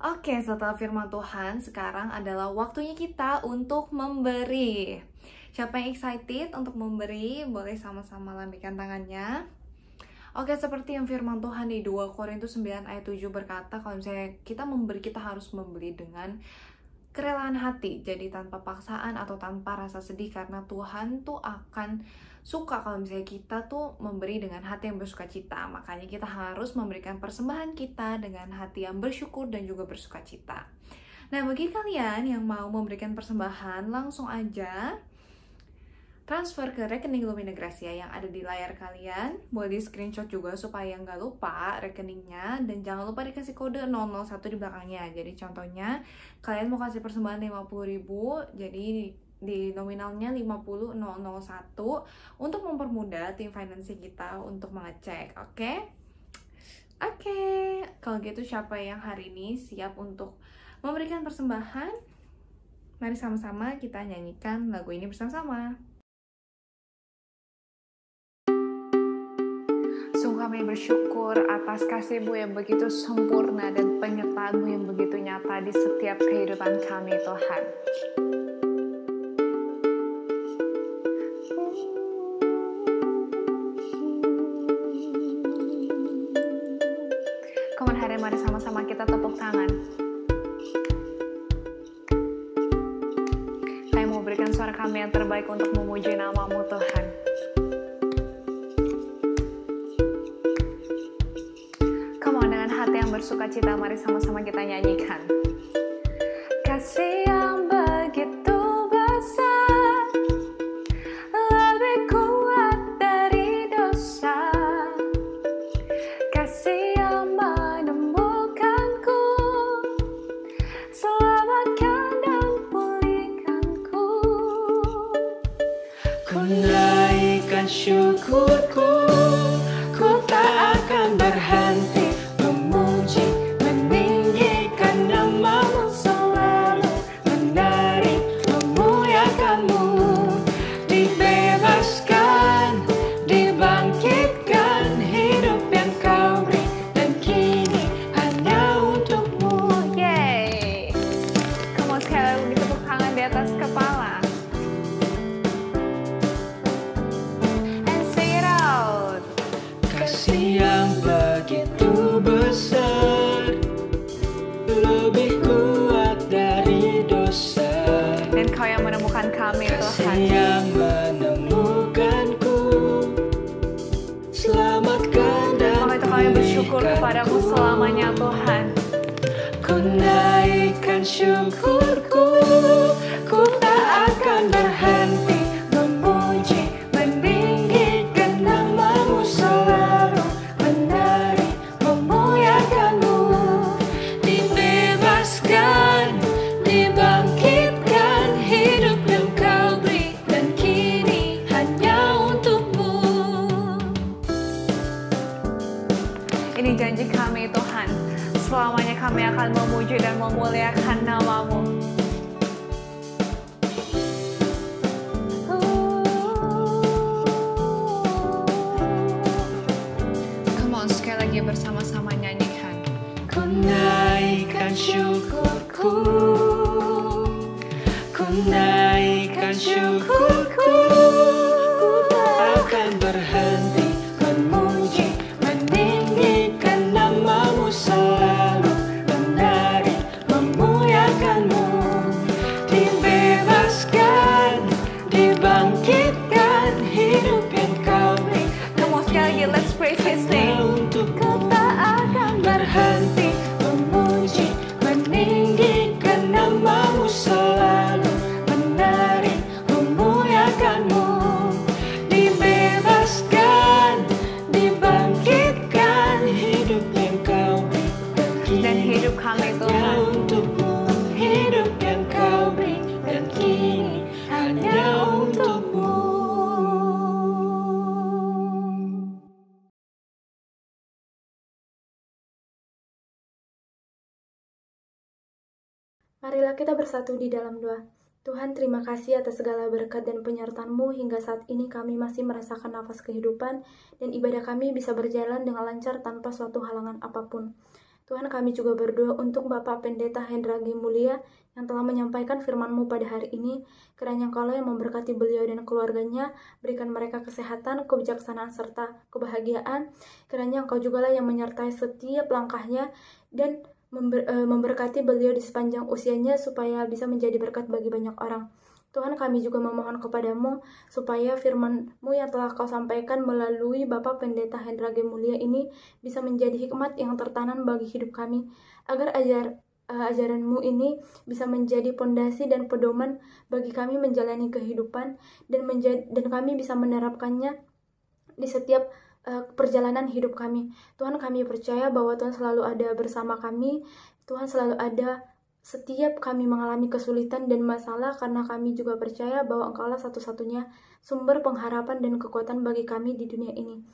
Oke, setelah firman Tuhan, sekarang adalah waktunya kita untuk memberi. Siapa yang excited untuk memberi, boleh sama-sama lambaikan tangannya. Oke, seperti yang firman Tuhan di 2 Korintus 9 ayat 7 berkata, kalau misalnya kita memberi, kita harus memberi dengan kerelaan hati. Jadi tanpa paksaan atau tanpa rasa sedih, karena Tuhan tuh akan suka kalau misalnya kita tuh memberi dengan hati yang bersukacita. Makanya kita harus memberikan persembahan kita dengan hati yang bersyukur dan juga bersukacita. Nah, bagi kalian yang mau memberikan persembahan, langsung aja transfer ke rekening Lumina Gracia yang ada di layar kalian. Boleh di screenshot juga supaya nggak lupa rekeningnya. Dan jangan lupa dikasih kode 001 di belakangnya. Jadi contohnya, kalian mau kasih persembahan 50.000, jadi di nominalnya 50.001 untuk mempermudah tim financing kita untuk mengecek. Oke? Kalau gitu siapa yang hari ini siap untuk memberikan persembahan? Mari sama-sama kita nyanyikan lagu ini bersama-sama. Sungguh kami bersyukur atas kasih-Mu yang begitu sempurna dan penyertaan-Mu yang begitu nyata di setiap kehidupan kami, Tuhan. Kemudian mari sama-sama kita tepuk tangan. Kami mau berikan suara kami yang terbaik untuk memuji nama-Mu, Tuhan. Bersukacita, mari sama-sama kita nyanyikan. Kasih yang begitu besar, lebih kuat dari dosa. Kasih yang menemukanku, selamatkan dan pulihkanku. Ku naikkan syukurku, ku tak akan berhenti meninggikan nama-Mu, selalu menari memuliakan-Mu. Dibebaskan, dibangkitkan, hidup yang Kau beri dan kini hanya untuk-Mu. Yeay. Kamu sekali lagi tepuk tangan di atas kepala. And sing it out. Kasih yang begitu besar, lebih kuat dari dosa. Dan Kau yang menemukan kami, Kasih Tuhan. yang menemukanku, selamatkan dan Maka itu kami bersyukur kepadamu selamanya, Tuhan. Ku naikkan syukurku, ku tak akan berhenti memuji, meninggikan nama-Mu, selalu menari memuliakan-Mu. Dibebaskan, dibangkitkan, hidup yang Kau Dengan syukurku akan berhenti memuji, meninggikan namamu, selalu menari, memuliakanmu. Dibebaskan, dibangkitkan, hidup yang kau beri. Come on, sekali lagi, let's praise His name. Ku tak akan berhenti memuji, meninggikan namamu, selalu menari, memuliakanmu. Dibebaskan, dibangkitkan, hidup yang kau beri. Dan hidup kami Tuhan. Untukmu, hidup yang kau beri, dan kini hanya untukmu. Marilah kita bersatu di dalam doa. Tuhan, terima kasih atas segala berkat dan penyertaan-Mu hingga saat ini kami masih merasakan nafas kehidupan dan ibadah kami bisa berjalan dengan lancar tanpa suatu halangan apapun. Tuhan, kami juga berdoa untuk Bapak Pendeta Hendra G. Mulia yang telah menyampaikan firman-Mu pada hari ini. Kiranya Engkaulah yang memberkati beliau dan keluarganya, berikan mereka kesehatan, kebijaksanaan, serta kebahagiaan. Kiranya Engkau jugalah yang menyertai setiap langkahnya dan memberkati beliau di sepanjang usianya supaya bisa menjadi berkat bagi banyak orang. Tuhan, kami juga memohon kepadamu supaya firman-Mu yang telah Kau sampaikan melalui Bapak Pendeta Hendra G. Mulia ini bisa menjadi hikmat yang tertanam bagi hidup kami, agar ajaran-Mu ini bisa menjadi pondasi dan pedoman bagi kami menjalani kehidupan dan kami bisa menerapkannya di setiap perjalanan hidup kami. Tuhan, kami percaya bahwa Tuhan selalu ada bersama kami. Tuhan selalu ada setiap kami mengalami kesulitan dan masalah, karena kami juga percaya bahwa Engkaulah satu-satunya sumber pengharapan dan kekuatan bagi kami di dunia ini.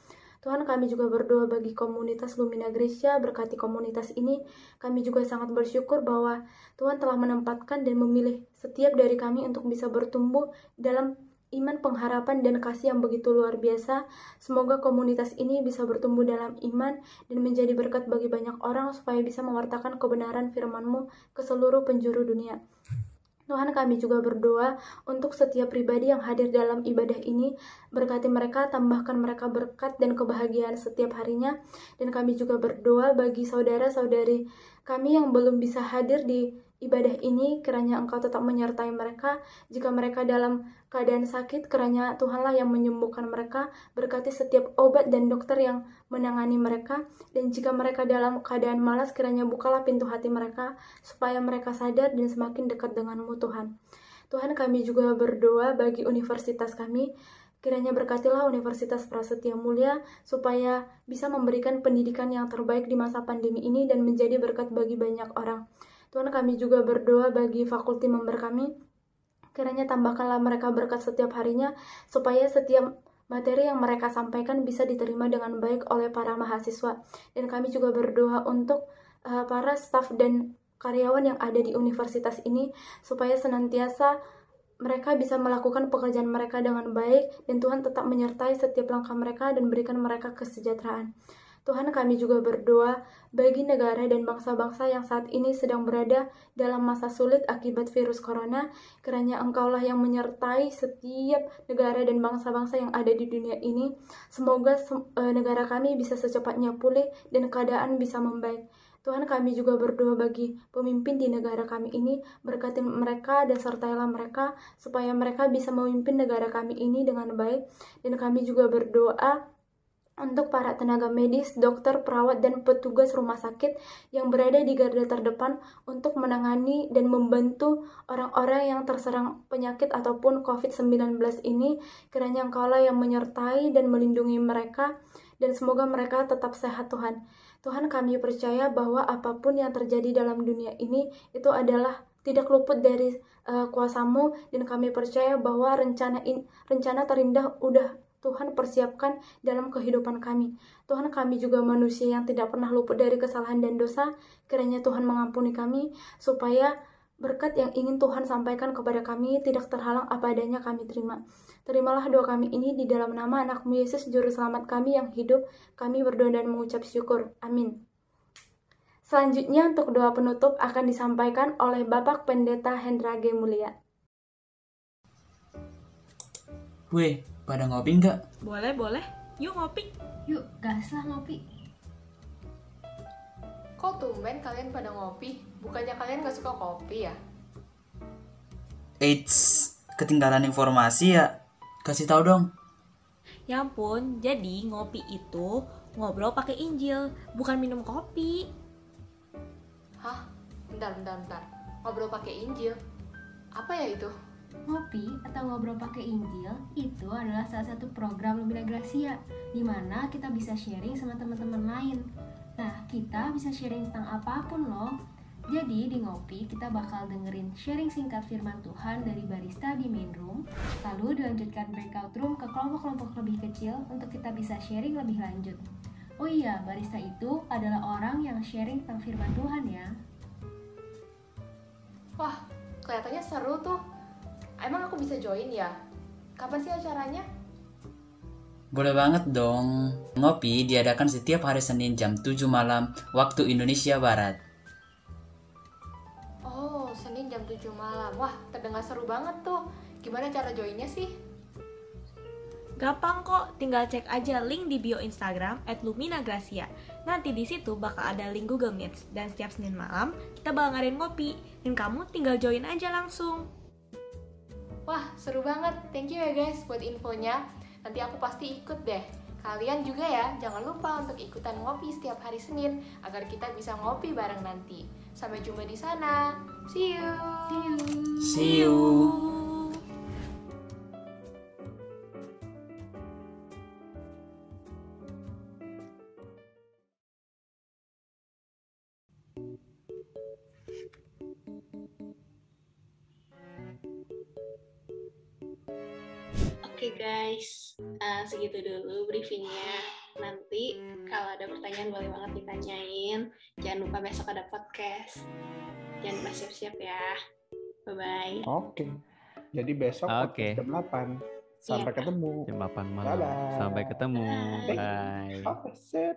Tuhan, kami juga berdoa bagi komunitas Lumina Gracia, berkati komunitas ini. Kami juga sangat bersyukur bahwa Tuhan telah menempatkan dan memilih setiap dari kami untuk bisa bertumbuh dalam iman, pengharapan, dan kasih yang begitu luar biasa. Semoga komunitas ini bisa bertumbuh dalam iman dan menjadi berkat bagi banyak orang supaya bisa mewartakan kebenaran firman-Mu ke seluruh penjuru dunia. Tuhan, kami juga berdoa untuk setiap pribadi yang hadir dalam ibadah ini. Berkati mereka, tambahkan mereka berkat dan kebahagiaan setiap harinya. Dan kami juga berdoa bagi saudara-saudari kami yang belum bisa hadir di ibadah ini, kiranya Engkau tetap menyertai mereka. Jika mereka dalam keadaan sakit, kiranya Tuhanlah yang menyembuhkan mereka. Berkati setiap obat dan dokter yang menangani mereka. Dan jika mereka dalam keadaan malas, kiranya bukalah pintu hati mereka, supaya mereka sadar dan semakin dekat dengan-Mu, Tuhan. Tuhan, kami juga berdoa bagi universitas kami. Kiranya berkatilah Universitas Prasetya Mulia, supaya bisa memberikan pendidikan yang terbaik di masa pandemi ini dan menjadi berkat bagi banyak orang. Tuhan, kami juga berdoa bagi fakulti member kami. Kiranya tambahkanlah mereka berkat setiap harinya, supaya setiap materi yang mereka sampaikan bisa diterima dengan baik oleh para mahasiswa. Dan kami juga berdoa untuk para staf dan karyawan yang ada di universitas ini, supaya senantiasa mereka bisa melakukan pekerjaan mereka dengan baik, dan Tuhan tetap menyertai setiap langkah mereka dan berikan mereka kesejahteraan. Tuhan, kami juga berdoa bagi negara dan bangsa-bangsa yang saat ini sedang berada dalam masa sulit akibat virus corona. Kiranya Engkaulah yang menyertai setiap negara dan bangsa-bangsa yang ada di dunia ini. Semoga negara kami bisa secepatnya pulih dan keadaan bisa membaik. Tuhan, kami juga berdoa bagi pemimpin di negara kami ini. Berkati mereka dan sertailah mereka supaya mereka bisa memimpin negara kami ini dengan baik. Dan kami juga berdoa untuk para tenaga medis, dokter, perawat, dan petugas rumah sakit yang berada di garda terdepan untuk menangani dan membantu orang-orang yang terserang penyakit ataupun COVID-19 ini. Kiranya Engkaulah yang menyertai dan melindungi mereka, dan semoga mereka tetap sehat, Tuhan. Tuhan, kami percaya bahwa apapun yang terjadi dalam dunia ini itu adalah tidak luput dari kuasa-Mu, dan kami percaya bahwa rencana terindah udah Tuhan persiapkan dalam kehidupan kami. Tuhan, kami juga manusia yang tidak pernah luput dari kesalahan dan dosa. Kiranya Tuhan mengampuni kami, supaya berkat yang ingin Tuhan sampaikan kepada kami tidak terhalang apa adanya kami terima. Terimalah doa kami ini di dalam nama anak-Mu Yesus, Juru Selamat kami yang hidup. Kami berdoa dan mengucap syukur. Amin. Selanjutnya untuk doa penutup akan disampaikan oleh Bapak Pendeta Hendra G. Mulia. Weh, pada ngopi nggak? Boleh, boleh. Yuk ngopi. Yuk, gas lah ngopi. Kok tumben kalian pada ngopi? Bukannya kalian gak suka kopi ya? Eits, ketinggalan informasi ya? Kasih tahu dong. Ya ampun, jadi ngopi itu ngobrol pakai Injil, bukan minum kopi. Hah? Bentar. Ngobrol pakai Injil? Apa ya itu? Ngopi atau ngobrol pakai Injil itu adalah salah satu program Lumina Gracia di mana kita bisa sharing sama teman-teman lain. Nah, kita bisa sharing tentang apapun loh. Jadi di Ngopi kita bakal dengerin sharing singkat firman Tuhan dari barista di main room, lalu dilanjutkan breakout room ke kelompok-kelompok lebih kecil untuk kita bisa sharing lebih lanjut. Oh iya, barista itu adalah orang yang sharing tentang firman Tuhan ya. Wah, kelihatannya seru tuh. Emang aku bisa join ya? Kapan sih acaranya? Boleh banget dong. Ngopi diadakan setiap hari Senin jam 7 malam waktu Indonesia Barat. Oh, Senin jam 7 malam. Wah, terdengar seru banget tuh. Gimana cara joinnya sih? Gampang kok, tinggal cek aja link di bio Instagram @luminagracia. Nanti di situ bakal ada link Google Meets dan setiap Senin malam kita bakal ngadain ngopi dan kamu tinggal join aja langsung. Wah, seru banget. Thank you ya guys buat infonya. Nanti aku pasti ikut deh. Kalian juga ya, jangan lupa untuk ikutan ngopi setiap hari Senin agar kita bisa ngopi bareng nanti. Sampai jumpa di sana. See you. See you. Oke guys, segitu dulu briefingnya. Nanti kalau ada pertanyaan boleh banget ditanyain. Jangan lupa besok ada podcast. Jangan lupa siap-siap ya. Bye-bye. Oke. Jadi besok podcast jam 8. Sampai ketemu. Jam 8 malam. Bye-bye. Sampai ketemu. Bye. Bye. Oke, sip.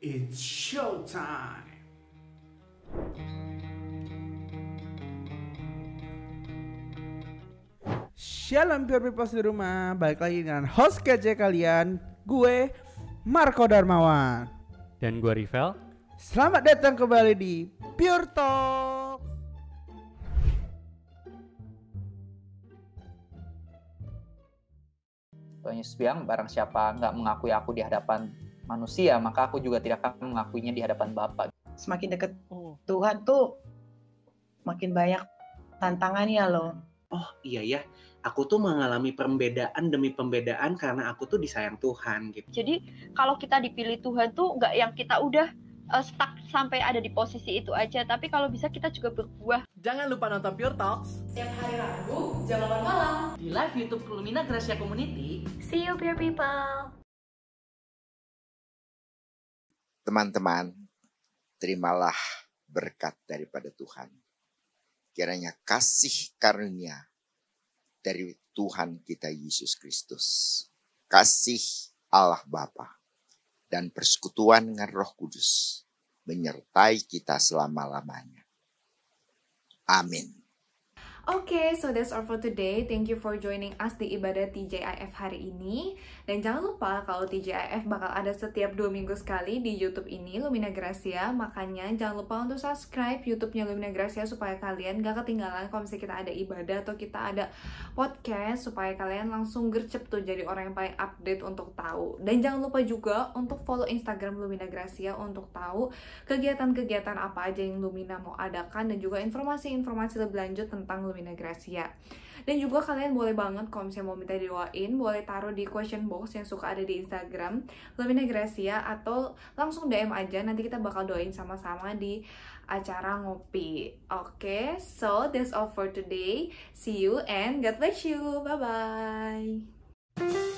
It's showtime. Shalom Pure People di rumah. Balik lagi dengan host kece kalian, gue Marco Darmawan dan gue Rivel. Selamat datang kembali di Pure Talk. Tuhan Yesus bilang, barang siapa nggak mengakui aku di hadapan manusia, maka aku juga tidak akan mengakuinya di hadapan Bapa. Semakin dekat Tuhan tuh makin banyak tantangannya loh. Oh iya ya, aku tuh mengalami pembedaan demi pembedaan karena aku tuh disayang Tuhan gitu. Jadi kalau kita dipilih Tuhan tuh nggak yang kita udah stuck sampai ada di posisi itu aja, tapi kalau bisa kita juga berbuah. Jangan lupa nonton Pure Talks setiap hari Rabu jam 8 malam di live YouTube Lumina Gracia Community. See you Pure People. Teman-teman, terimalah berkat daripada Tuhan. Kiranya kasih karunia dari Tuhan kita Yesus Kristus, kasih Allah Bapa, dan persekutuan dengan Roh Kudus menyertai kita selama-lamanya. Amin. Oke, so that's all for today. Thank you for joining us di ibadah TJIF hari ini. Dan jangan lupa kalau TJIF bakal ada setiap 2 minggu sekali di YouTube ini, Lumina Gracia. Makanya jangan lupa untuk subscribe YouTube-nya Lumina Gracia supaya kalian gak ketinggalan kalau misalnya kita ada ibadah atau kita ada podcast, supaya kalian langsung gercep tuh jadi orang yang paling update untuk tahu. Dan jangan lupa juga untuk follow Instagram Lumina Gracia untuk tahu kegiatan-kegiatan apa aja yang Lumina mau adakan dan juga informasi-informasi lebih lanjut tentang Lumina Gracia. Dan juga kalian boleh banget kalau misalnya mau minta didoain, boleh taruh di question box yang suka ada di Instagram Lumina Gracia, atau langsung DM aja, nanti kita bakal doain sama-sama di acara ngopi. Oke, so that's all for today. See you and God bless you. Bye-bye.